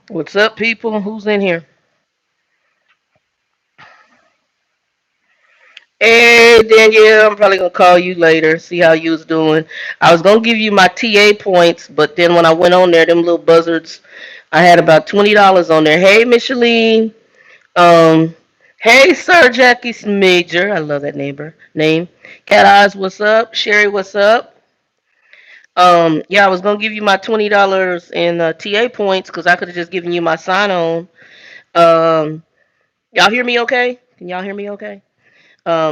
What's up, people? Who's in here? Hey, Danielle, I'm probably gonna call you later, see how you was doing. I was gonna give you my TA points, but then when I went on there, them little buzzards, I had about $20 on there. Hey, Micheline. Um, hey, Sir Jackie Major. I love that name. Cat Eyes, what's up? Sherry, what's up? Yeah, I was gonna give you my $20 in TA points because I could have just given you my sign on. Um, y'all hear me okay? Can y'all hear me okay?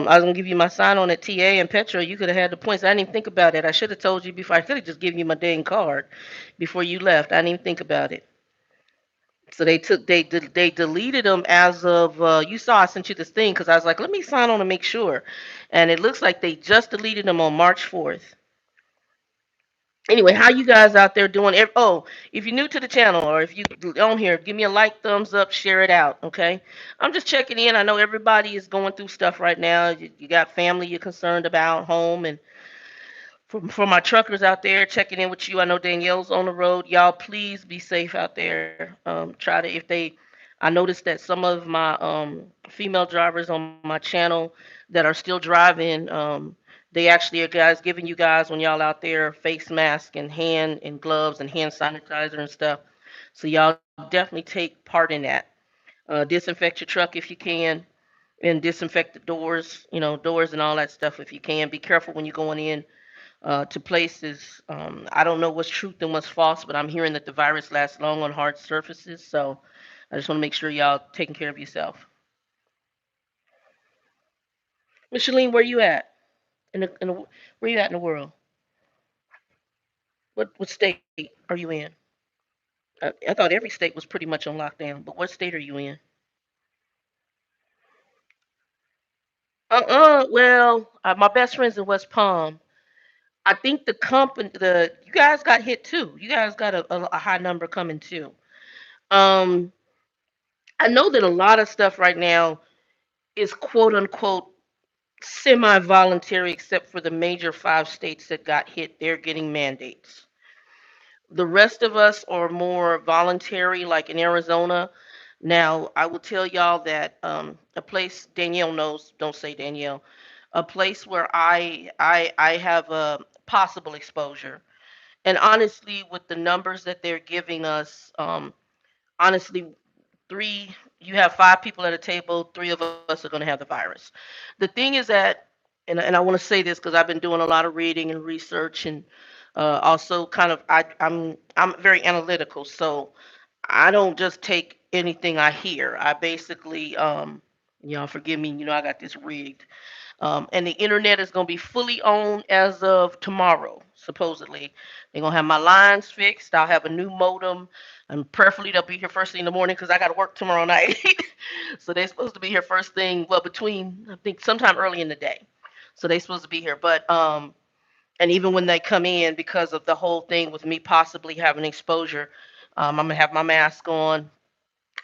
I was gonna give you my sign on at TA and Petra. You could have had the points. I didn't even think about it. I should have told you before. I could have just given you my dang card before you left. I didn't even think about it. So they deleted them as of you saw I sent you this thing because I was like, let me sign on to make sure, and it looks like they just deleted them on March 4th. Anyway, how you guys out there doing? Oh, if you're new to the channel or if you on here, give me a like, thumbs up, share it out. Okay, I'm just checking in. I know everybody is going through stuff right now. You got family you're concerned about, home, and for my truckers out there checking in with you. I know Danielle's on the road. Y'all, please be safe out there. Try to if they. I noticed that some of my female drivers on my channel that are still driving. They actually are guys giving you guys when y'all out there face mask and hand and gloves and hand sanitizer and stuff. So y'all definitely take part in that. Disinfect your truck if you can, and disinfect the doors. Doors and all that stuff if you can. Be careful when you're going in to places. I don't know what's truth and what's false, but I'm hearing that the virus lasts long on hard surfaces. So I just want to make sure y'all taking care of yourself. Micheline, where you at? Where you at in the world? What state are you in? I thought every state was pretty much on lockdown, but what state are you in? Well, my best friend's in West Palm. I think the you guys got hit too. You guys got a high number coming too. Um, I know that a lot of stuff right now is quote unquote semi-voluntary, except for the major five states that got hit. They're getting mandates. The rest of us are more voluntary, like in Arizona. Now, I will tell y'all that a place Danielle knows. Don't say Danielle. A place where I have a possible exposure, and honestly, with the numbers that they're giving us, honestly, three you have five people at a table, three of us are going to have the virus. The thing is that, and I want to say this because I've been doing a lot of reading and research, and also kind of I'm very analytical, so I don't just take anything I hear. I basically y'all forgive me, I got this rigged. And the internet is going to be fully owned as of tomorrow, supposedly. They're going to have my lines fixed. I'll have a new modem. And preferably they'll be here first thing in the morning because I got to work tomorrow night. So they're supposed to be here first thing, well, between, I think, sometime early in the day. So they're supposed to be here. But, and even when they come in, because of the whole thing with me possibly having exposure, I'm going to have my mask on.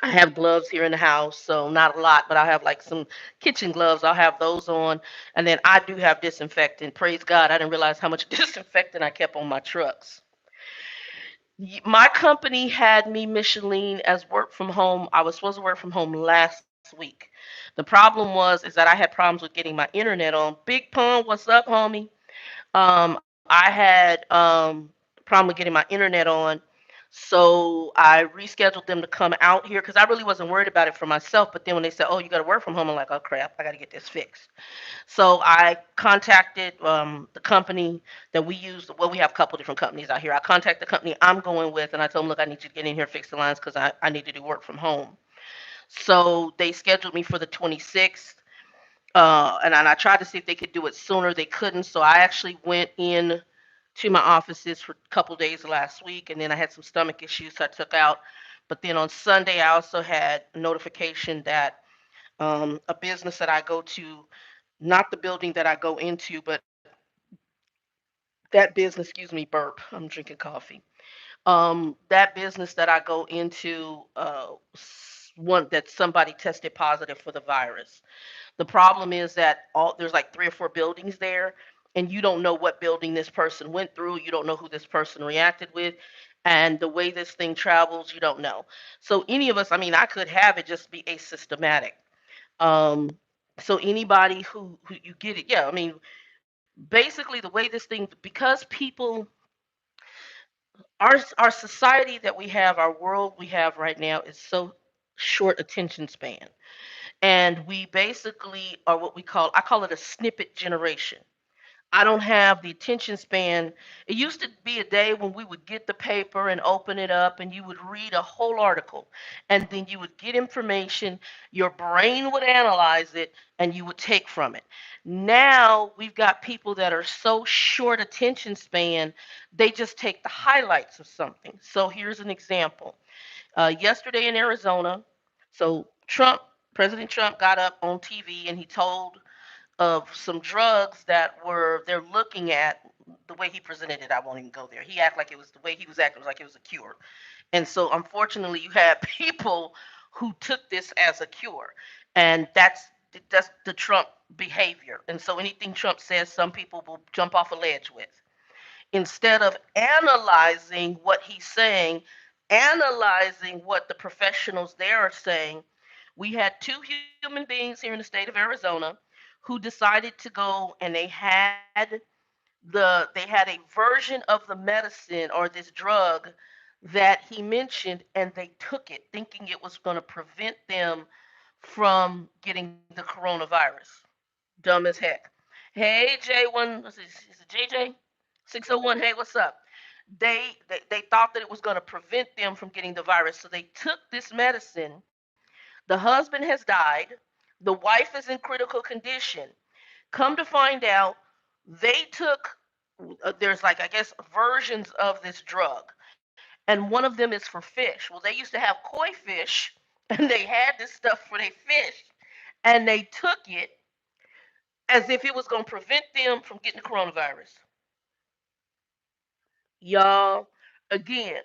I have gloves here in the house, so not a lot, but I have like some kitchen gloves. I'll have those on. And then I do have disinfectant. Praise God, I didn't realize how much disinfectant I kept on my trucks. My company had me Micheline as work from home. I was supposed to work from home last week. The problem is that I had problems with getting my internet on. Big Pun, what's up, homie? I had problem with getting my internet on, so I rescheduled them to come out here because I really wasn't worried about it for myself. But then when they said, "Oh, you got to work from home," I'm like, "Oh crap, I got to get this fixed." So I contacted the company that we use. Well, we have a couple different companies out here. I contacted the company I'm going with, and I told them, "Look, I need you to get in here, fix the lines, because I need to do work from home." So they scheduled me for the 26th. And I tried to see if they could do it sooner. They couldn't. So I actually went in to my offices for a couple days last week, and then I had some stomach issues, so I took out. But then on Sunday, I also had a notification that A business that I go to, not the building that I go into, but that business, excuse me, burp. I'm drinking coffee. That business that I go into, one that somebody tested positive for the virus. The problem is that there's like three or four buildings there, and you don't know what building this person went through. You don't know who this person reacted with, and the way this thing travels, you don't know. So any of us, I mean, I could have it just be asymptomatic. Um, so anybody who you get it, yeah. I mean, basically the way this thing, because people, our society that we have, our world we have right now is so short attention span, and we basically are what we call, I call it a snippet generation. I don't have the attention span. It used to be a day when we would get the paper and open it up and you would read a whole article, and then you would get information, your brain would analyze it, and you would take from it. Now we've got people that are so short attention span, they just take the highlights of something. So here's an example. Yesterday in Arizona, so President Trump got up on TV and he told of some drugs that they're looking at. The way he presented it, I won't even go there. He acted like it was, the way he was acting was like it was a cure. And so unfortunately you had people who took this as a cure. And that's the Trump behavior. And so anything Trump says, some people will jump off a ledge with. Instead of analyzing what he's saying, analyzing what the professionals there are saying, we had two human beings here in the state of Arizona who decided to go, and they had a version of the medicine or this drug that he mentioned, and they took it thinking it was going to prevent them from getting the coronavirus. Dumb as heck. Hey, J1, is it JJ? 601, hey, what's up? They thought that it was going to prevent them from getting the virus, so they took this medicine. The husband has died. The wife is in critical condition. Come to find out, they took, there's like, I guess, versions of this drug, and one of them is for fish. Well, they used to have koi fish, and they had this stuff for their fish, and they took it as if it was going to prevent them from getting the coronavirus. Y'all, again,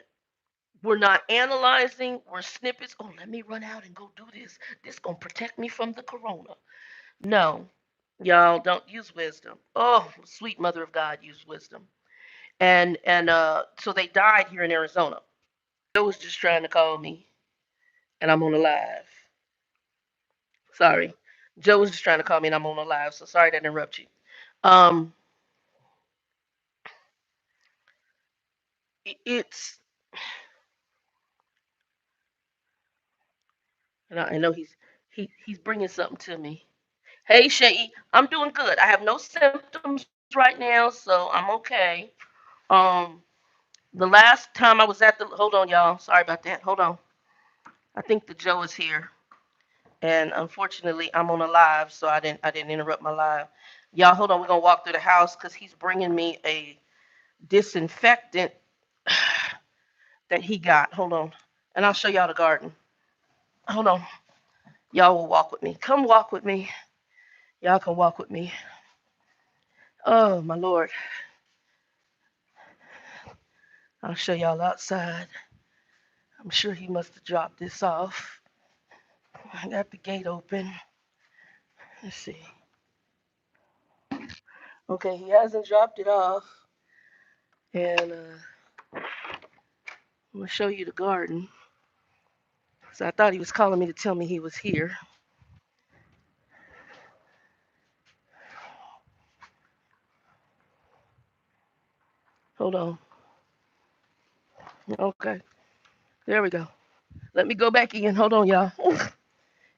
we're not analyzing, we're snippets. Oh, let me run out and go do this. This going to protect me from the corona. No, y'all don't use wisdom. Oh, sweet mother of God, use wisdom. And so they died here in Arizona. Joe was just trying to call me, and I'm on the live. Sorry, Joe was just trying to call me, and I'm on the live. So sorry to interrupt you. Um, it's, and I know he's bringing something to me. Hey Shay, I'm doing good. I have no symptoms right now, so I'm okay. Um, the last time I was at the, hold on, y'all. Sorry about that. Hold on. I think the Joe is here, and unfortunately, I'm on a live, so I didn't interrupt my live. Y'all, hold on. We're gonna walk through the house because he's bringing me a disinfectant that he got. Hold on, and I'll show y'all the garden. Hold on. Y'all will walk with me. Come walk with me. Y'all can walk with me. Oh my Lord. I'll show y'all outside. I'm sure he must have dropped this off. I got the gate open. Let's see. Okay, he hasn't dropped it off. And I'm going to show you the garden. So I thought he was calling me to tell me he was here. Hold on. Okay, there we go. Let me go back in. Hold on, y'all.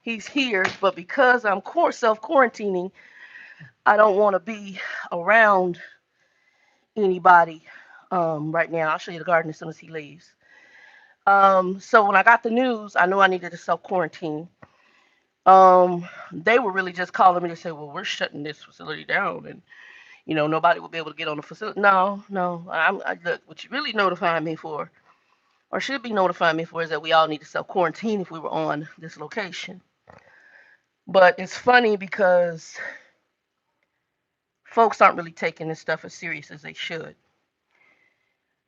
He's here, but because I'm self quarantining, I don't want to be around anybody right now. I'll show you the garden as soon as he leaves. So when I got the news, I knew I needed to self quarantine. They were really just calling me to say, "Well, we're shutting this facility down, and nobody will be able to get on the facility." No, no. Look, what you really notifying me for, or should be notifying me for, is that we all need to self quarantine if we were on this location. But it's funny because folks aren't really taking this stuff as serious as they should.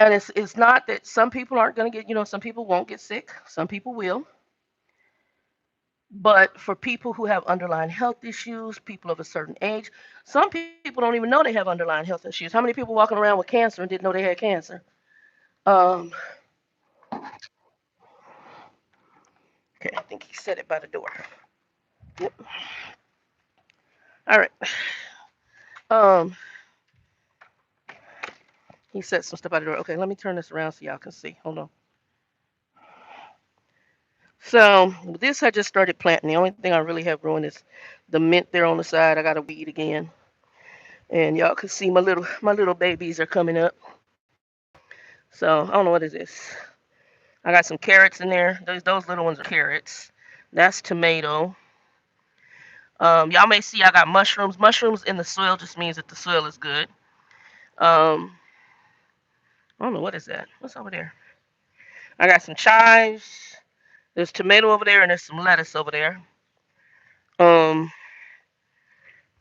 And it's not that some people aren't going to get, some people won't get sick, some people will. But for people who have underlying health issues, people of a certain age, some people don't even know they have underlying health issues. How many people walking around with cancer and didn't know they had cancer? Um, okay, I think he said it by the door. Yep. All right. Um, he said some stuff by the door. Okay, let me turn this around so y'all can see. Hold on. So this I just started planting. The only thing I really have growing is the mint there on the side. I got to weed again, and y'all can see my little babies are coming up. So I don't know what is this. I got some carrots in there. Those little ones are carrots. That's tomato. Y'all may see I got mushrooms. Mushrooms in the soil just means that the soil is good. Um, I don't know what is that. What's over there? I got some chives. There's tomato over there, and there's some lettuce over there. Um,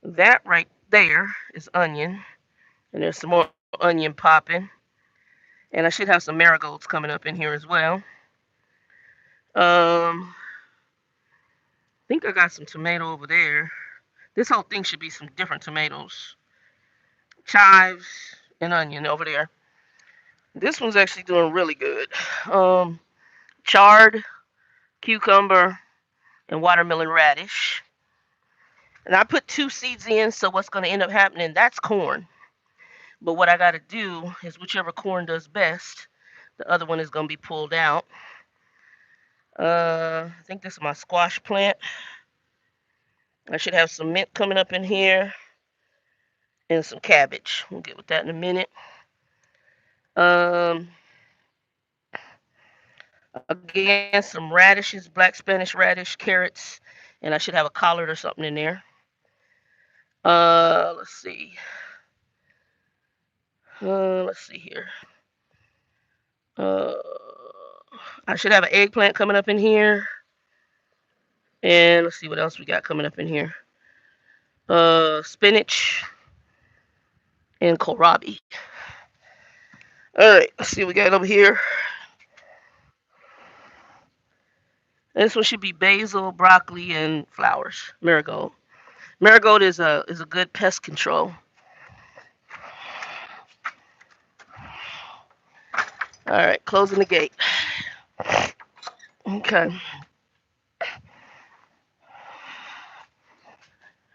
that right there is onion, and there's some more onion popping. And I should have some marigolds coming up in here as well. I think I got some tomato over there. This whole thing should be some different tomatoes, chives, and onion over there. This one's actually doing really good. Um, chard, cucumber, and watermelon radish. And I put two seeds in, so what's going to end up happening, that's corn. But what I got to do is whichever corn does best, the other one is going to be pulled out. I think this is my squash plant. I should have some mint coming up in here and some cabbage. We'll get with that in a minute. Um, again, some radishes, black Spanish radish, carrots, and I should have a collard or something in there. Let's see. Let's see here. Uh, I should have an eggplant coming up in here. And let's see what else we got coming up in here. Spinach and kohlrabi. All right, let's see what we got over here. This one should be basil, broccoli, and flowers. Marigold. Marigold is a good pest control. All right, closing the gate. Okay.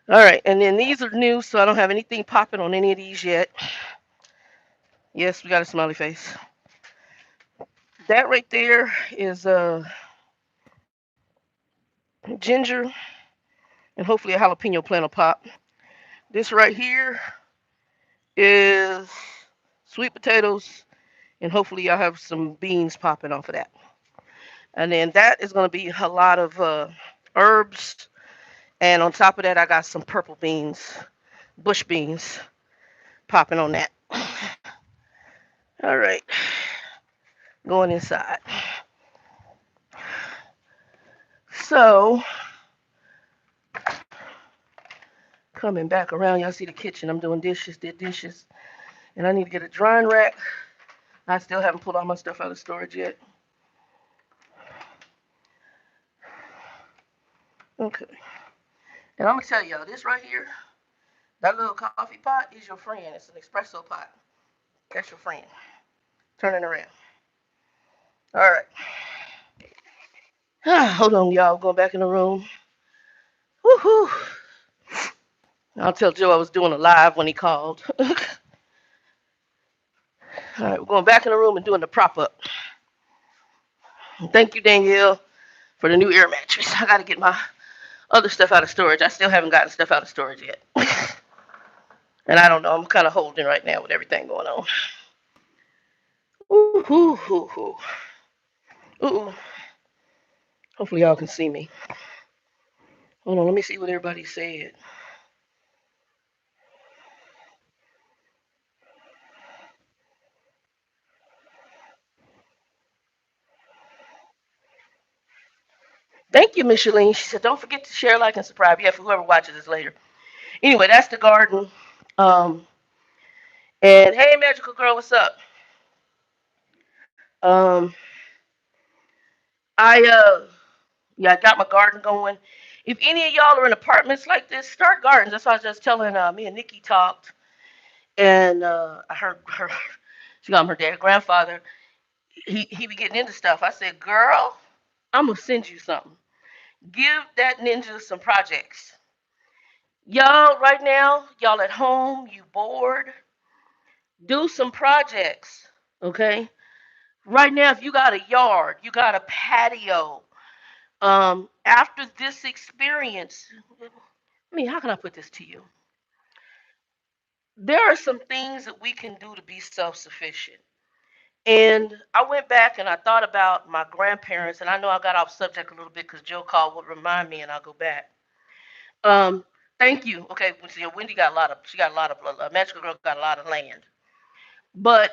All right, and then these are new, so I don't have anything popping on any of these yet. Yes, we got a smiley face. That right there is ginger, and hopefully a jalapeno plant will pop. This right here is sweet potatoes, and hopefully y'all have some beans popping off of that. And then that is going to be a lot of herbs, and on top of that, I got some purple beans, bush beans, popping on that. All right, going inside. So, coming back around, y'all see the kitchen. I'm doing dishes, did dishes, and I need to get a drying rack. I still haven't pulled all my stuff out of storage yet. Okay. And I'm gonna tell y'all this right here, that little coffee pot is your friend. It's an espresso pot. That's your friend. Turn it around. All right. Hold on, y'all. Going back in the room. Woohoo! I'll tell Joe I was doing a live when he called. All right, we're going back in the room and doing the prop up. Thank you, Danielle, for the new air mattress. I got to get my other stuff out of storage. I still haven't gotten stuff out of storage yet. And I don't know. I'm kind of holding right now with everything going on. Ooh, ooh, ooh, ooh. Ooh. Hopefully y'all can see me. Hold on, let me see what everybody said. Thank you, Micheline. She said, don't forget to share, like, and subscribe. Yeah, for whoever watches this later. Anyway, that's the garden. Um, and hey, Magical Girl, what's up? Um, I yeah, I got my garden going. If any of y'all are in apartments like this, start gardens. That's what I was just telling me and Nikki talked, and I heard her. She got her dad, grandfather. He be getting into stuff. I said, girl, I'm gonna send you something. Give that ninja some projects. Y'all, right now, y'all at home, you bored, do some projects, okay? Right now, if you got a yard, you got a patio, after this experience, I mean, how can I put this to you? There are some things that we can do to be self sufficient. And I went back and I thought about my grandparents, and I know I got off subject a little bit because Joe called would remind me, and I'll go back. Um, thank you. Okay, well, see, Wendy got a lot of, she got a lot of, Magical Girl got a lot of land. But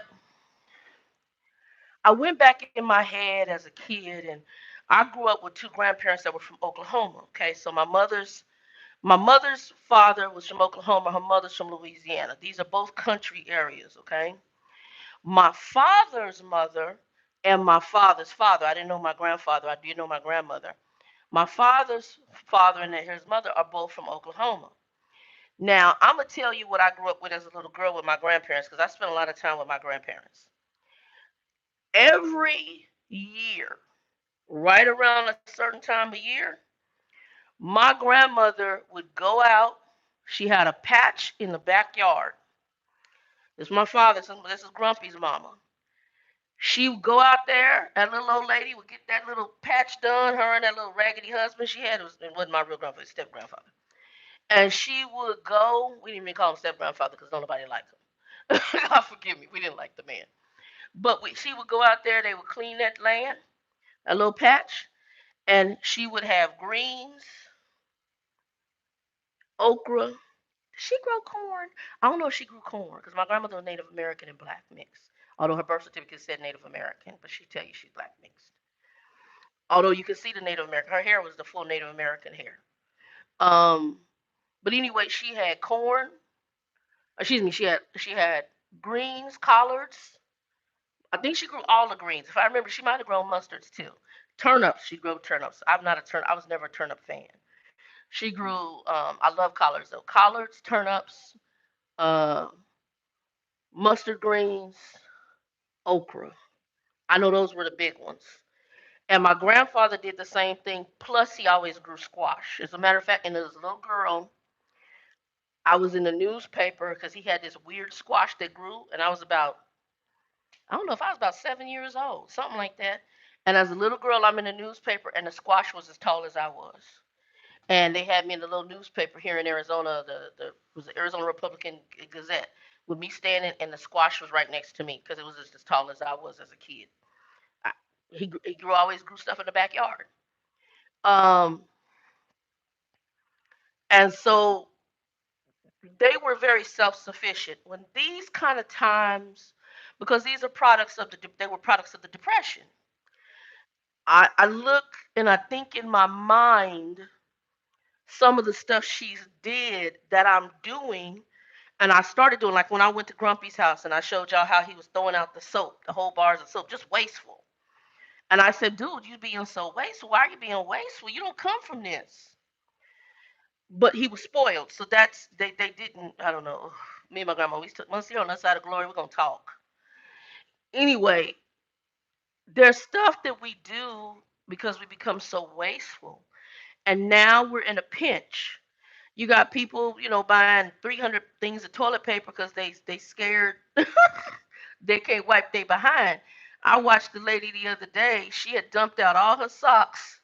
I went back in my head as a kid, and I grew up with two grandparents that were from Oklahoma. Okay, so my mother's father was from Oklahoma. Her mother's from Louisiana. These are both country areas. Okay, my father's mother and my father's father. I didn't know my grandfather. I did know my grandmother. My father's father and his mother are both from Oklahoma. Now, I'm gonna tell you what I grew up with as a little girl with my grandparents because I spent a lot of time with my grandparents. Every year, right around a certain time of year, my grandmother would go out. She had a patch in the backyard. This is my father. This is Grumpy's mama. She would go out there. That little old lady would get that little patch done. Her and that little raggedy husband she had, it wasn't my real grandfather, step grandfather. And she would go. We didn't even call him step grandfather because nobody liked him. God forgive me. We didn't like the man. But she would go out there. They would clean that land, a little patch, and she would have greens, okra. Did she grow corn? I don't know if she grew corn because my grandmother was Native American and black mixed. Although her birth certificate said Native American, but she tell you she's black mixed. Although you can see the Native American, her hair was the full Native American hair. Um, but anyway, she had corn. Excuse me, she had greens, collards. I think she grew all the greens. If I remember, she might have grown mustards too. Turnips, she grew turnips. I'm not a turnip. I was never a turnip fan. She grew. I love collards though. Collards, turnips, uh, mustard greens, okra. I know those were the big ones. And my grandfather did the same thing. Plus, he always grew squash. As a matter of fact, and as a little girl, I was in the newspaper because he had this weird squash that grew, and I don't know if I was about 7 years old, something like that. And as a little girl, I'm in the newspaper, and the squash was as tall as I was. And they had me in the little newspaper here in Arizona, the was the Arizona Republican Gazette, with me standing, and the squash was right next to me because it was just as tall as I was as a kid. I, he grew always grew stuff in the backyard. Um, and so they were very self-sufficient when these kind of times, because these are products of they were products of the depression. I look and I think in my mind some of the stuff she's did that I'm doing, and I started doing, like when I went to Grumpy's house and I showed y'all how he was throwing out the soap, the whole bars of soap, just wasteful. And I said, dude, you being so wasteful. Why are you being wasteful? You don't come from this. But he was spoiled, so that's they didn't. I don't know. Me and my grandma, we still once you're on the side of glory, we're gonna talk. Anyway, there's stuff that we do because we become so wasteful, and now we're in a pinch. You got people, buying 300 things of toilet paper because they scared they can't wipe their behind. I watched the lady the other day. She had dumped out all her socks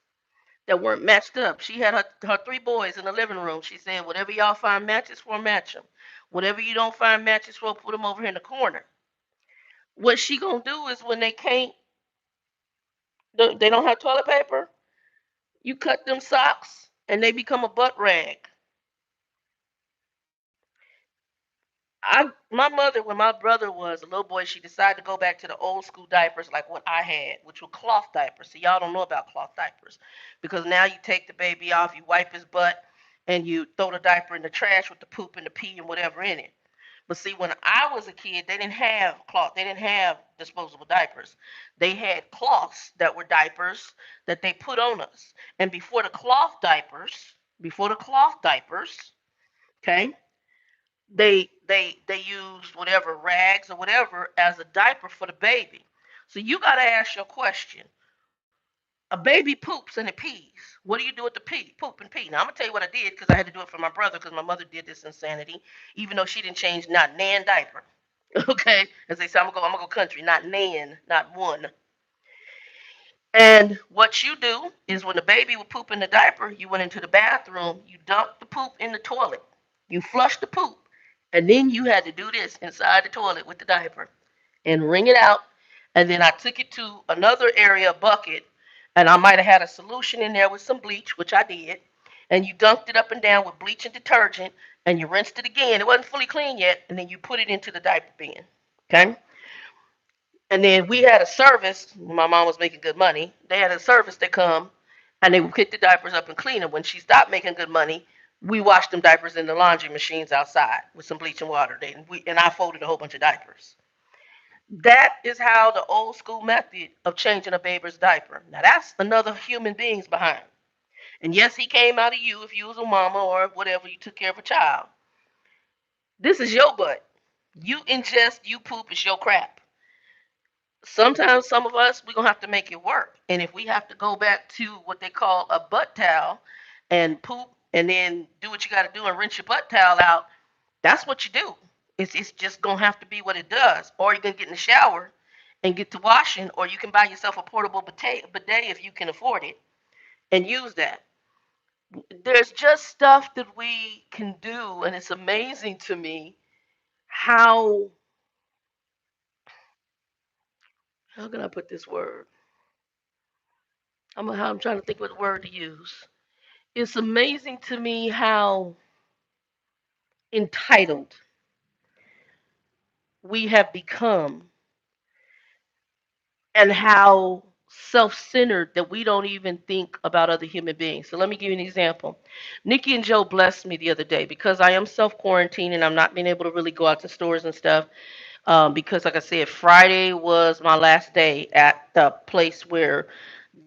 that weren't matched up. She had her three boys in the living room. She said, "Whatever y'all find matches for, match them. Whatever you don't find matches for, put them over here in the corner." What she gonna do is when they can't, they don't have toilet paper. You cut them socks and they become a butt rag. My mother, when my brother was a little boy, she decided to go back to the old school diapers like what I had, which were cloth diapers. So y'all don't know about cloth diapers, because now you take the baby off, you wipe his butt, and you throw the diaper in the trash with the poop and the pee and whatever in it. But see, when I was a kid, they didn't have cloth. They didn't have disposable diapers. They had cloths that were diapers that they put on us. And before the cloth diapers, okay, they used whatever rags or whatever as a diaper for the baby. So you got to ask your question. A baby poops and it pees. What do you do with the pee? Poop and pee. Now I'm gonna tell you what I did because I had to do it for my brother because my mother did this insanity, even though she didn't change not nan diaper. Okay, as they say, I'm gonna go country, not nan, not one. And what you do is when the baby would poop in the diaper, you went into the bathroom, you dumped the poop in the toilet, you flushed the poop, and then you had to do this inside the toilet with the diaper and wring it out. And then I took it to another area bucket, and I might have had a solution in there with some bleach, which I did. And you dunked it up and down with bleach and detergent, and you rinsed it again. It wasn't fully clean yet, and then you put it into the diaper bin. Okay. And then we had a service. My mom was making good money. They had a service that come, and they would pick the diapers up and clean them. When she stopped making good money, we washed them diapers in the laundry machines outside with some bleach and water. And I folded a whole bunch of diapers. That is how the old school method of changing a baby's diaper. Now that's another human being's behind. And yes, he came out of you if you was a mama or whatever, you took care of a child. This is your butt. You ingest, you poop, it's your crap. Sometimes some of us we're gonna have to make it work. And if we have to go back to what they call a butt towel and poop and then do what you gotta do and rinse your butt towel out, that's what you do. It's just gonna have to be what it does. Or you can get in the shower and get to washing, or you can buy yourself a portable bidet if you can afford it and use that. There's just stuff that we can do, and it's amazing to me how how can I put this word? I'm trying to think what word to use. It's amazing to me how entitled we have become and how self-centered that we don't even think about other human beings. So let me give you an example. Nikki and Joe blessed me the other day because I am self-quarantined and I'm not being able to really go out to stores and stuff. Because, like I said, Friday was my last day at the place where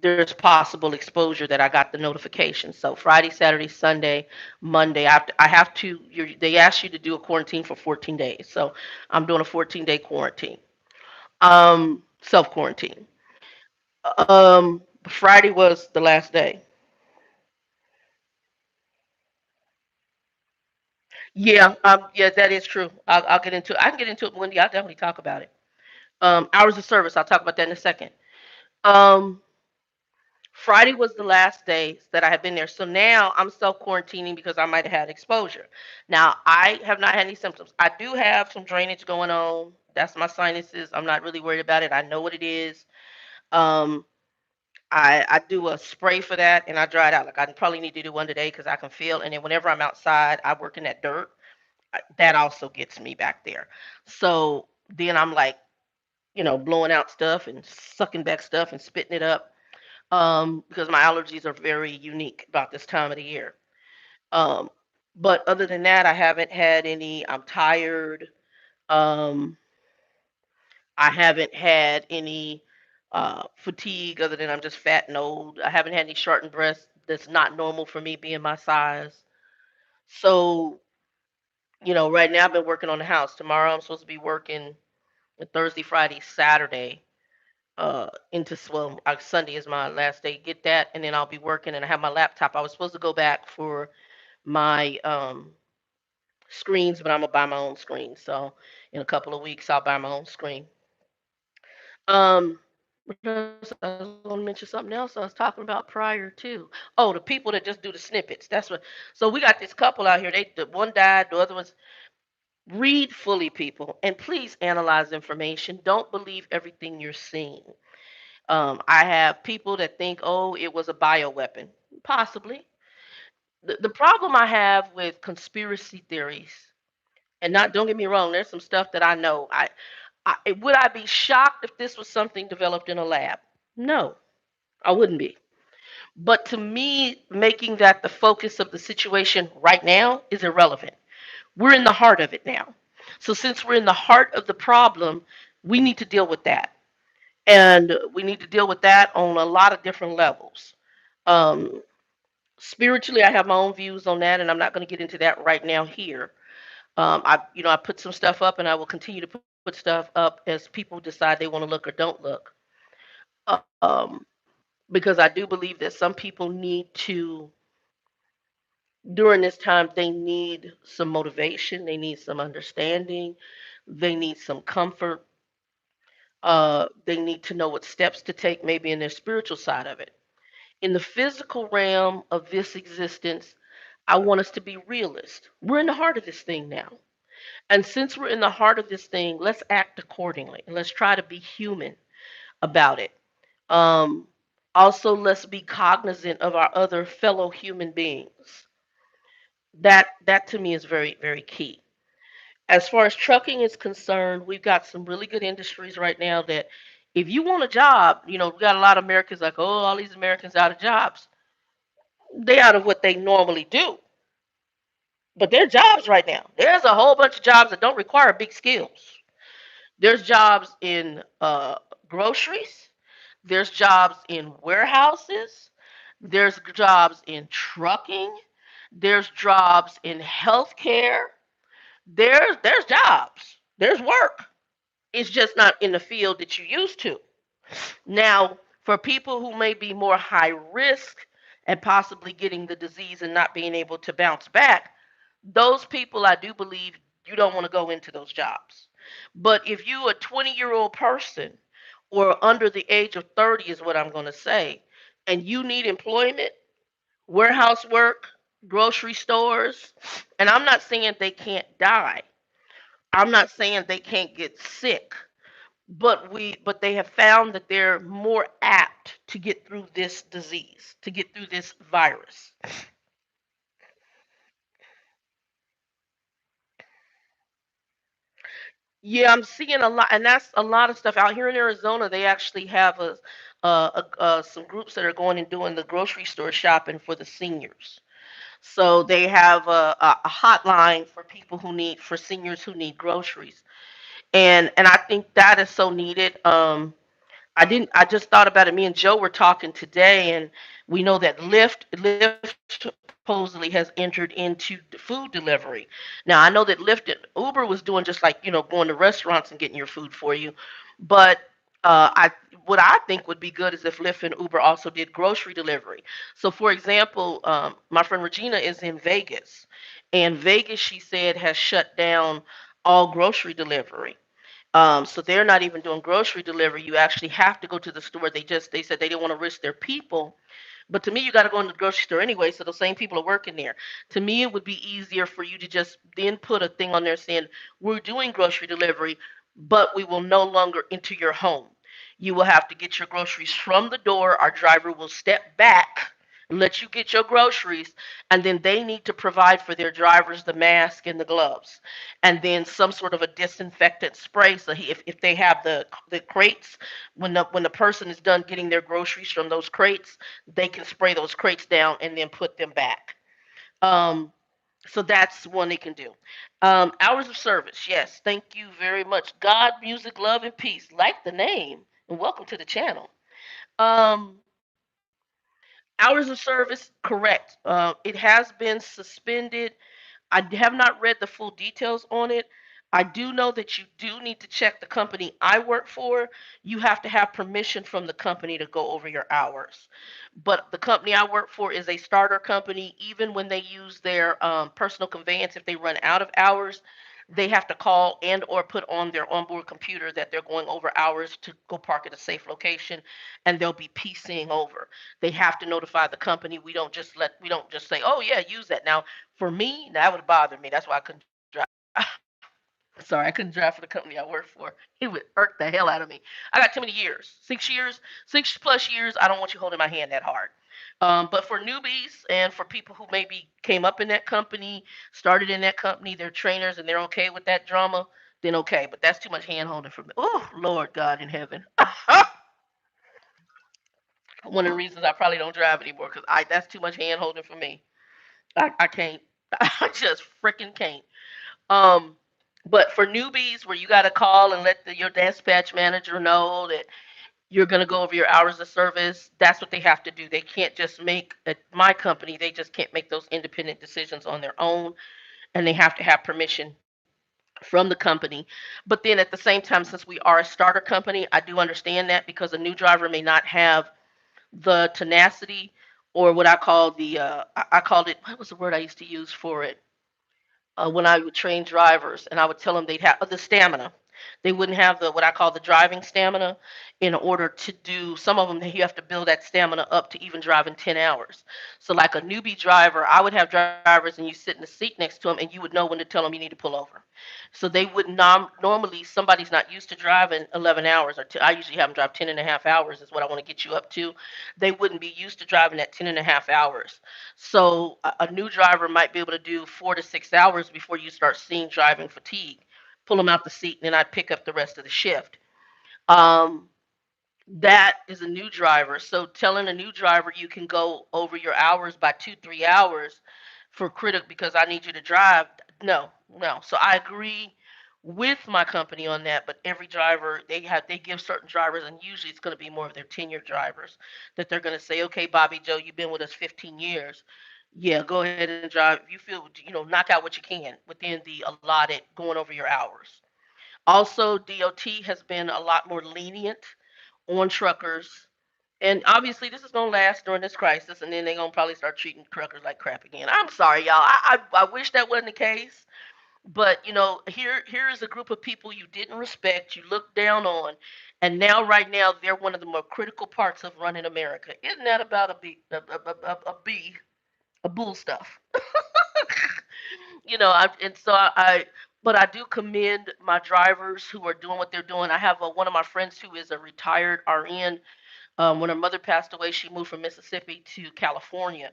there's possible exposure that I got the notification. So Friday, Saturday, Sunday, Monday, they ask you to do a quarantine for 14 days. So I'm doing a 14-day quarantine, self quarantine. Friday was the last day. Yeah, yeah, that is true. I'll get into it. I can get into it, Wendy. I'll definitely talk about it. Hours of service. I'll talk about that in a second. Um, Friday was the last day that I had been there. So now I'm self quarantining because I might have had exposure. Now, I have not had any symptoms. I do have some drainage going on. That's my sinuses. I'm not really worried about it. I know what it is. Um, I do a spray for that and I dry it out. Like I probably need to do one today because I can feel. And then whenever I'm outside, I work in that dirt. That also gets me back there. So then I'm like, blowing out stuff and sucking back stuff and spitting it up, because my allergies are very unique about this time of the year. Um, but other than that, I haven't had any. I'm tired. Um, I haven't had any fatigue other than I'm just fat and old. I haven't had any shortened breasts. That's not normal for me being my size. So, right now I've been working on the house. Tomorrow I'm supposed to be working Thursday, Friday, Saturday. Into well, Sunday is my last day. Get that, and then I'll be working, and I have my laptop. I was supposed to go back for my screens, but I'm gonna buy my own screen. So in a couple of weeks, I'll buy my own screen. What else? I was gonna mention something else I was talking about prior to. Oh, the people that just do the snippets. That's what. So we got this couple out here. The one died, the other one's. Read fully, people, and please analyze information. Don't believe everything you're seeing. I have people that think, oh, it was a bioweapon. Possibly. The problem I have with conspiracy theories And not don't get me wrong, there's some stuff that I know. Would I be shocked if this was something developed in a lab? No, I wouldn't be. But to me, making that the focus of the situation right now is irrelevant. We're in the heart of it now. So since we're in the heart of the problem, we need to deal with that. And we need to deal with that on a lot of different levels. Um, Spiritually, I have my own views on that, and I'm not going to get into that right now here. I put some stuff up, and I will continue to put stuff up as people decide they want to look or don't look. Um, because I do believe that some people need to, during this time, they need some motivation, they need some understanding, they need some comfort. They need to know what steps to take, maybe in their spiritual side of it. In the physical realm of this existence, I want us to be realist. We're in the heart of this thing now. And since we're in the heart of this thing, let's act accordingly and let's try to be human about it. Um, Also, let's be cognizant of our other fellow human beings. That to me is very, very key. As far as trucking is concerned, we've got some really good industries right now that if you want a job, we got a lot of Americans like, oh, all these Americans out of jobs. They out of what they normally do. But there are jobs right now. There's a whole bunch of jobs that don't require big skills. There's jobs in groceries. There's jobs in warehouses. There's jobs in trucking. There's jobs in healthcare. There's jobs. There's work. It's just not in the field that you used to. Now, for people who may be more high risk and possibly getting the disease and not being able to bounce back, those people I do believe you don't want to go into those jobs. But if you a 20-year-old person or under the age of 30 is what I'm going to say, and you need employment, warehouse work, grocery stores, and I'm not saying they can't die. I'm not saying they can't get sick, but they have found that they're more apt to get through this disease, to get through this virus. Yeah, I'm seeing a lot, and that's a lot of stuff out here in Arizona. They actually have some groups that are going and doing the grocery store shopping for the seniors. So they have a hotline for people who need for seniors who need groceries, and I think that is so needed. I didn't. I just thought about it. Me and Joe were talking today, and we know that Lyft supposedly has entered into food delivery. Now I know that Lyft and Uber was doing just like going to restaurants and getting your food for you, but I what I think would be good is if Lyft and Uber also did grocery delivery. So, for example, my friend Regina is in Vegas, and Vegas, she said, has shut down all grocery delivery. So they're not even doing grocery delivery. You actually have to go to the store. They said they didn't want to risk their people. But to me, you got to go in the grocery store anyway, so the same people are working there. To me, it would be easier for you to just then put a thing on there saying, we're doing grocery delivery, but we will no longer enter your home. You will have to get your groceries from the door. Our driver will step back, let you get your groceries, and then they need to provide for their drivers the mask and the gloves, and then some sort of a disinfectant spray. So if they have the crates, when the person is done getting their groceries from those crates, they can spray those crates down and then put them back. Um, so that's one they can do. Hours of service. Yes, thank you very much. God, music, love, and peace. Like the name, and welcome to the channel. Um, Hours of service, correct. It has been suspended. I have not read the full details on it. I do know that you do need to check the company I work for. You have to have permission from the company to go over your hours. But the company I work for is a starter company. Even when they use their personal conveyance, if they run out of hours, they have to call and or put on their onboard computer that they're going over hours to go park at a safe location, and they'll be PCing over. They have to notify the company. We don't just say, oh yeah, use that. Now for me, that would bother me. That's why I couldn't drive. Sorry, I couldn't drive for the company I work for. It would irk the hell out of me. I got too many years. 6 years, 6+ years. I don't want you holding my hand that hard. But for newbies and for people who maybe came up in that company, started in that company, they're trainers and they're okay with that drama, then okay. But that's too much hand holding for me. Oh, Lord God in heaven. One of the reasons I probably don't drive anymore because I that's too much hand holding for me. I can't. I just freaking can't. Um, but for newbies, where you got to call and let your dispatch manager know that you're going to go over your hours of service, that's what they have to do. They can't just make at my company. They just can't make those independent decisions on their own, and they have to have permission from the company. But then at the same time, since we are a starter company, I do understand that because a new driver may not have the tenacity or what I call I called it, what was the word I used to use for it? When I would train drivers, and I would tell them they'd have the stamina. They wouldn't have the what I call the driving stamina in order to do some of them. You have to build that stamina up to even drive in 10 hours. So, like a newbie driver, I would have drivers and you sit in the seat next to them and you would know when to tell them you need to pull over. So, they would normally, somebody's not used to driving 11 hours, or I usually have them drive 10 and a half hours, is what I want to get you up to. They wouldn't be used to driving at 10 and a half hours. So a new driver might be able to do 4 to 6 hours before you start seeing driving fatigue. Pull them out the seat, and then I'd pick up the rest of the shift. Um, that is a new driver. So telling a new driver you can go over your hours by 2, 3 hours for critical because I need you to drive. No, no. So I agree with my company on that. But every driver they give certain drivers, and usually it's going to be more of their tenured drivers that they're going to say, okay, Bobby Joe, you've been with us 15 years. Yeah, go ahead and drive. If you feel, knock out what you can within the allotted going over your hours. Also, DOT has been a lot more lenient on truckers. And obviously, this is going to last during this crisis, and then they're going to probably start treating truckers like crap again. I'm sorry, y'all. I wish that wasn't the case. But, here is a group of people you didn't respect, you looked down on, and now, right now, they're one of the more critical parts of running America. Isn't that about a bull stuff? And so but I do commend my drivers who are doing what they're doing. I have one of my friends who is a retired RN. When her mother passed away, she moved from Mississippi to California,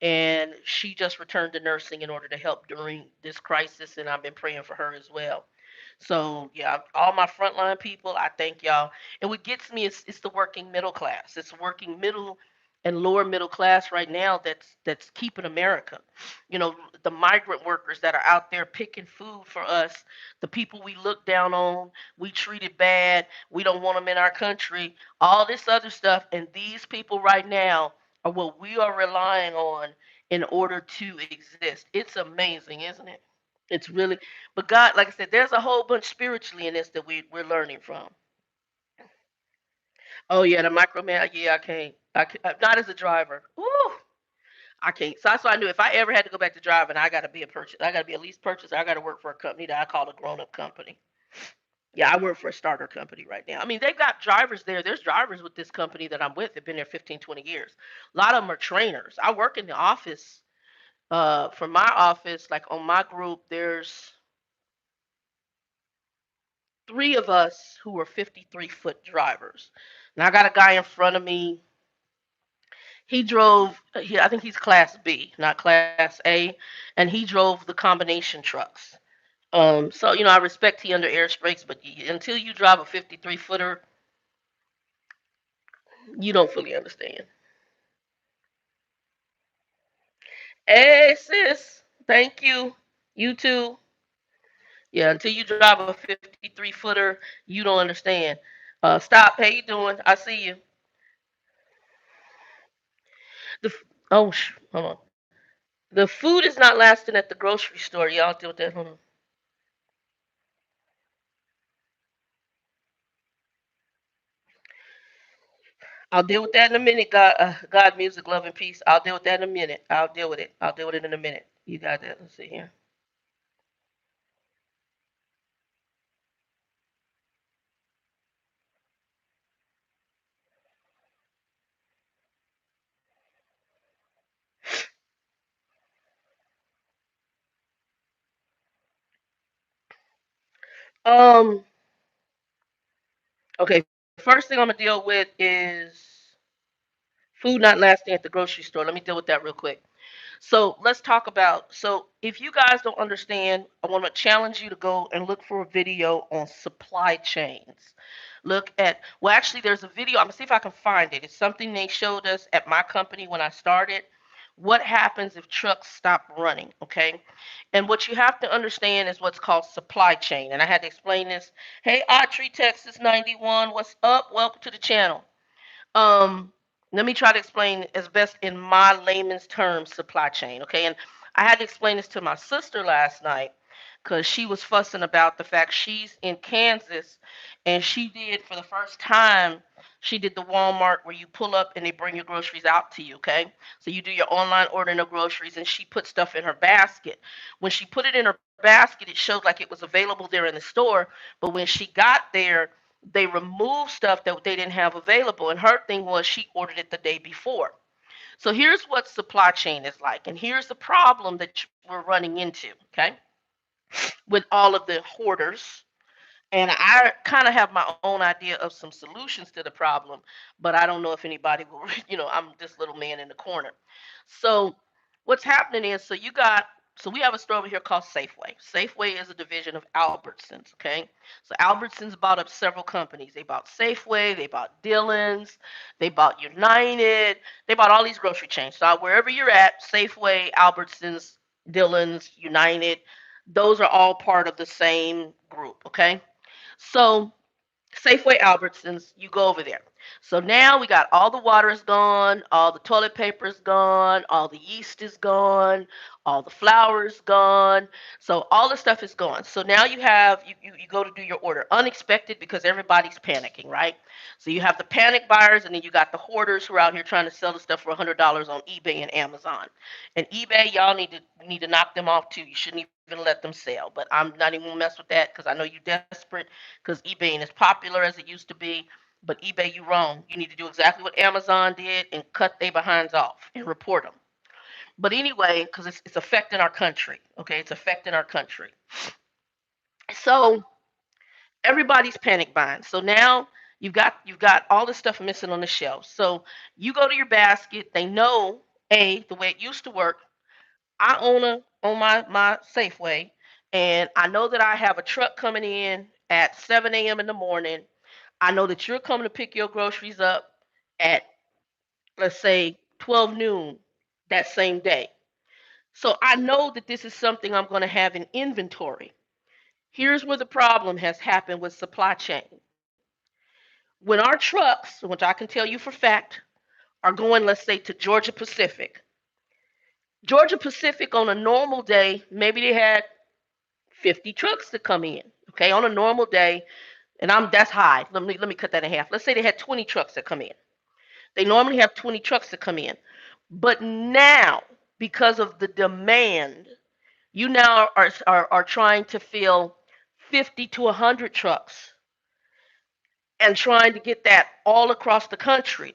and she just returned to nursing in order to help during this crisis. And I've been praying for her as well. So yeah, all my frontline people, I thank y'all. And what gets me is it's the working middle class. It's working middle and lower middle class right now that's keeping America. The migrant workers that are out there picking food for us, the people we look down on, we treated bad, we don't want them in our country, all this other stuff, and these people right now are what we are relying on in order to exist. It's amazing, isn't it? It's really, but God, like I said, there's a whole bunch spiritually in this that we're learning from. Oh yeah, the microman. Yeah, I can't. Not as a driver. Ooh, I can't. So that's why I knew if I ever had to go back to driving, I got to be a purchase. I got to be a lease purchaser. I got to work for a company that I call a grown up company. Yeah, I work for a starter company right now. I mean, they've got drivers there. There's drivers with this company that I'm with. They've been there 15, 20 years. A lot of them are trainers. I work in the office. For my office, like on my group, there's three of us who are 53-foot drivers. And I got a guy in front of me. He drove, I think he's class B, not class A, and he drove the combination trucks. So I respect he under air brakes, but until you drive a 53 footer, you don't fully understand. Hey sis, thank you. You too. Yeah, until you drive a 53 footer, you don't understand. Stop. How you doing? I see you. Oh, hold on. The food is not lasting at the grocery store. Y'all deal with that. Hold on. I'll deal with that in a minute. God, music, love, and peace. I'll deal with that in a minute. I'll deal with it. I'll deal with it in a minute. You got that. Let's see here. Um. Okay. First thing I'm gonna deal with is Food not lasting at the grocery store. Let me deal with that real quick. So let's talk about. So if you guys don't understand, I want to challenge you to go and look for a video on supply chains. Look at, well, actually, there's a video. I'm gonna see if I can find it. It's something they showed us at my company when I started. What happens if trucks stop running? Okay. And what you have to understand is what's called supply chain. And I had to explain this. Hey, Autry, Texas 91, what's up? Welcome to the channel. um Let me try to explain as best in my layman's terms supply chain, okay? And I had to explain this to my sister last night because she was fussing about the fact she's in Kansas, and she did, for the first time, she did the Walmart where you pull up and they bring your groceries out to you, okay? So you do your online ordering of groceries, and she put stuff in her basket. When she put it in her basket, it showed like it was available there in the store, but when she got there, they removed stuff that they didn't have available. And her thing was she ordered it the day before. So here's what supply chain is like. And here's the problem that we're running into, okay, with all of the hoarders. And I kind of have my own idea of some solutions to the problem, but I don't know if anybody will, I'm this little man in the corner. So what's happening is, so we have a store over here called Safeway. Safeway is a division of Albertsons, okay? So Albertsons bought up several companies. They bought Safeway, they bought Dillon's, they bought United, they bought all these grocery chains. So wherever you're at, Safeway, Albertsons, Dillon's, United, those are all part of the same group, okay? So Safeway, Albertsons, you go over there. So now we got all the water is gone, all the toilet paper is gone, all the yeast is gone, all the flour is gone. So all the stuff is gone. So now you go to do your order. Unexpected because everybody's panicking, right? So you have the panic buyers, and then you got the hoarders who are out here trying to sell the stuff for $100 on eBay and Amazon. And eBay, y'all need to knock them off too. You shouldn't even let them sell. But I'm not even gonna mess with that because I know you're desperate, because eBay ain't as popular as it used to be. But eBay, you wrong. You need to do exactly what Amazon did and cut their behinds off and report them. But anyway, because it's affecting our country. Okay, it's affecting our country. So everybody's panic buying. So now you've got all this stuff missing on the shelf. So you go to your basket. They know the way it used to work. I own my Safeway, and I know that I have a truck coming in at 7 a.m. in the morning. I know that you're coming to pick your groceries up at, let's say, 12 noon that same day. So I know that this is something I'm going to have in inventory. Here's where the problem has happened with supply chain. When our trucks, which I can tell you for fact, are going, let's say, to Georgia Pacific. Georgia Pacific on a normal day, maybe they had 50 trucks to come in. Okay, on a normal day, and that's high. Let me cut that in half. Let's say they had 20 trucks that come in. They normally have 20 trucks that come in. But now, because of the demand, you now are trying to fill 50 to 100 trucks and trying to get that all across the country.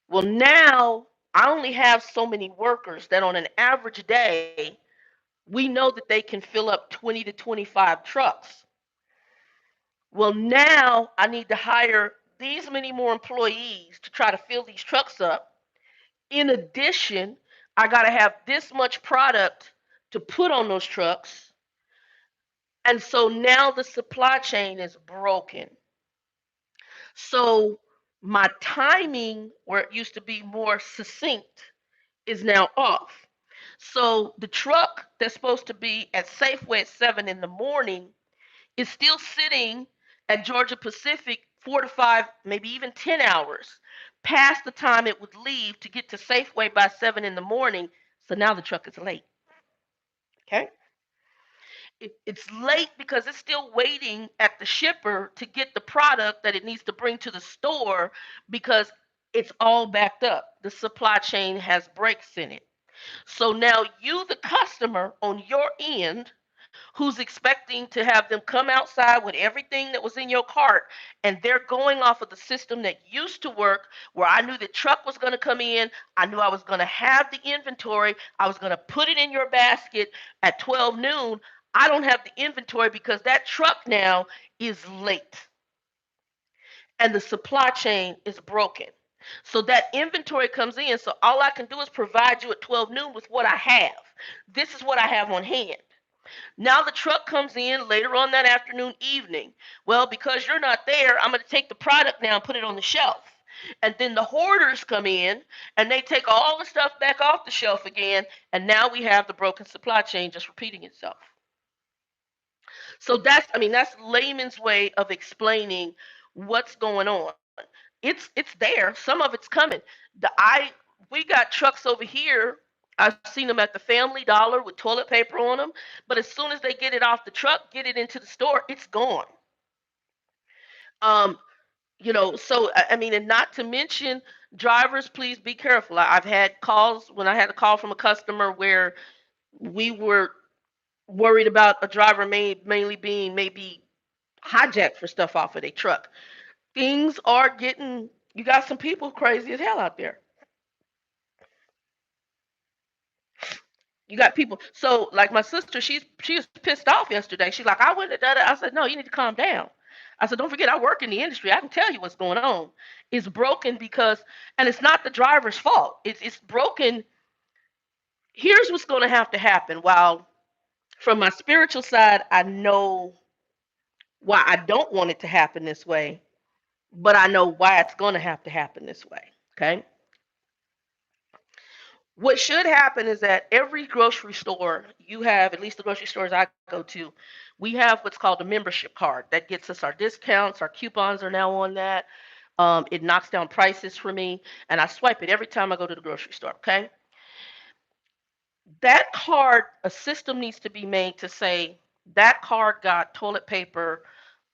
Well, now I only have so many workers that on an average day, we know that they can fill up 20 to 25 trucks. Well, now I need to hire these many more employees to try to fill these trucks up. In addition, I got to have this much product to put on those trucks. And so now the supply chain is broken. So my timing, where it used to be more succinct, is now off. So the truck that's supposed to be at Safeway at 7 in the morning is still sitting at Georgia Pacific 4 to 5, maybe even 10 hours past the time it would leave to get to Safeway by 7 in the morning. So now the truck is late. Okay. It's late because it's still waiting at the shipper to get the product that it needs to bring to the store because it's all backed up. The supply chain has breaks in it. So now you, the customer, on your end, who's expecting to have them come outside with everything that was in your cart, and they're going off of the system that used to work, where I knew the truck was going to come in, I knew I was going to have the inventory, I was going to put it in your basket at 12 noon. I don't have the inventory because that truck now is late and the supply chain is broken. So that inventory comes in. So all I can do is provide you at 12 noon with what I have. This is what I have on hand. Now the truck comes in later on that afternoon, evening. Well, because you're not there, I'm going to take the product now and put it on the shelf. And then the hoarders come in and they take all the stuff back off the shelf again. And now we have the broken supply chain just repeating itself. So that's layman's way of explaining what's going on. It's there. Some of it's coming. The I We got trucks over here. I've seen them at the Family Dollar with toilet paper on them. But as soon as they get it off the truck, get it into the store, it's gone. Um, so I mean, and not to mention drivers, please be careful. I've had calls when I had a call from a customer where we were worried about a driver mainly being maybe hijacked for stuff off of their truck. Things are getting. You got some people crazy as hell out there. You got people. So like my sister, she was pissed off yesterday. She's like, I wouldn't have done it. I said, no, you need to calm down. I said, don't forget, I work in the industry. I can tell you what's going on. It's broken because, and it's not the driver's fault. It's broken. Here's what's going to have to happen. While from my spiritual side, I know why I don't want it to happen this way, but I know why it's going to have to happen this way. Okay. What should happen is that every grocery store you have, at least the grocery stores I go to, we have what's called a membership card that gets us our discounts. Our coupons are now on that. It knocks down prices for me, and I swipe it every time I go to the grocery store. Okay, that card, a system needs to be made to say that card got toilet paper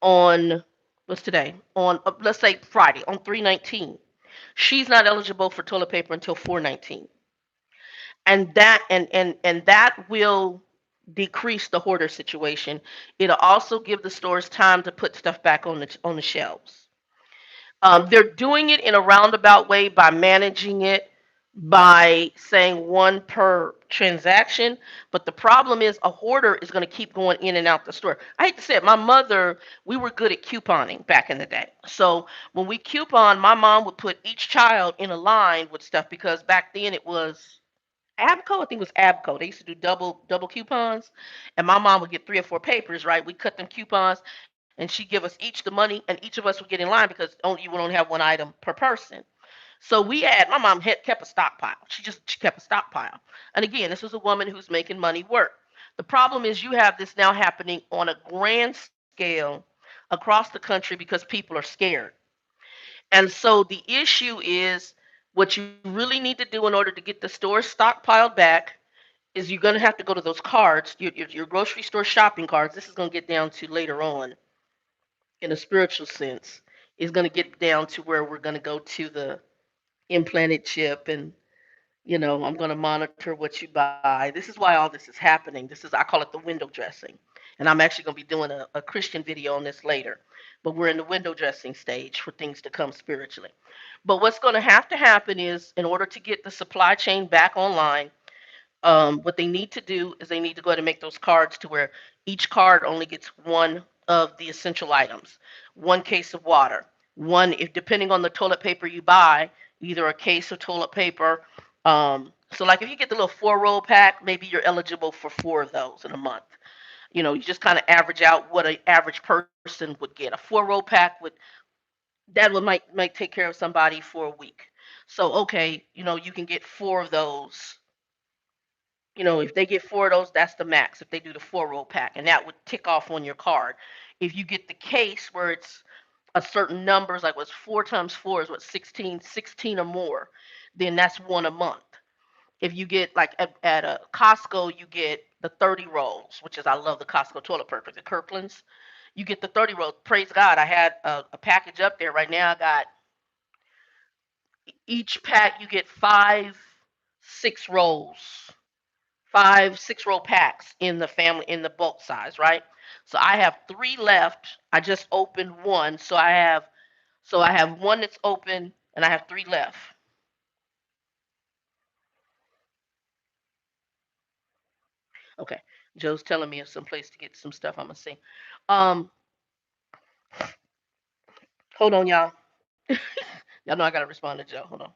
on what's today on let's say Friday on 3/19. She's not eligible for toilet paper until 4/19, and that will decrease the hoarder situation. It'll also give the stores time to put stuff back on the shelves. They're doing it in a roundabout way by managing it by saying one per transaction, but the problem is a hoarder is going to keep going in and out the store. I hate to say it, my mother, we were good at couponing back in the day. So when we coupon, my mom would put each child in a line with stuff because back then it was Abco, I think it was Abco. They used to do double coupons, and my mom would get 3 or 4 papers. Right, we cut them coupons, and she'd give us each the money, and each of us would get in line because you would only have one item per person. So my mom had kept a stockpile. She kept a stockpile. And again, this was a woman who's making money work. The problem is you have this now happening on a grand scale across the country because people are scared. And so the issue is what you really need to do in order to get the store stockpiled back is you're going to have to go to those cards, your grocery store shopping cards. This is going to get down to later on in a spiritual sense. Is going to get down to where we're going to go to the implanted chip and I'm going to monitor what you buy. This is why all this is happening. I call it the window dressing. And I'm actually going to be doing a Christian video on this later. But we're in the window dressing stage for things to come spiritually. But what's going to have to happen is, in order to get the supply chain back online, what they need to do is they need to go ahead and make those cards to where each card only gets one of the essential items, one case of water, one, if depending on the toilet paper you buy, either a case of toilet paper. So like if you get the little 4 roll pack, maybe you're eligible for 4 of those in a month. You just kind of average out what an average person would get. A 4 roll pack would that would might take care of somebody for a week. So okay, you can get 4 of those. If they get 4 of those, that's the max. If they do the 4 roll pack, and that would tick off on your card. If you get the case where it's a certain numbers, like what's 4 times 4 is what 16 or more, then that's one a month. If you get like at a Costco, you get the 30 rolls, which is I love the Costco toilet paper, the Kirkland's. You get the 30 rolls. Praise God, I had a package up there right now. I got each pack. You get 5 6 rolls 5 6 roll packs in the family in the bulk size, right? So I have 3 left. I just opened one, so I have one that's open, and I have 3 left. Okay, Joe's telling me of some place to get some stuff. I'm gonna see. Um, Hold on, y'all. Y'all know I gotta respond to Joe. Hold on.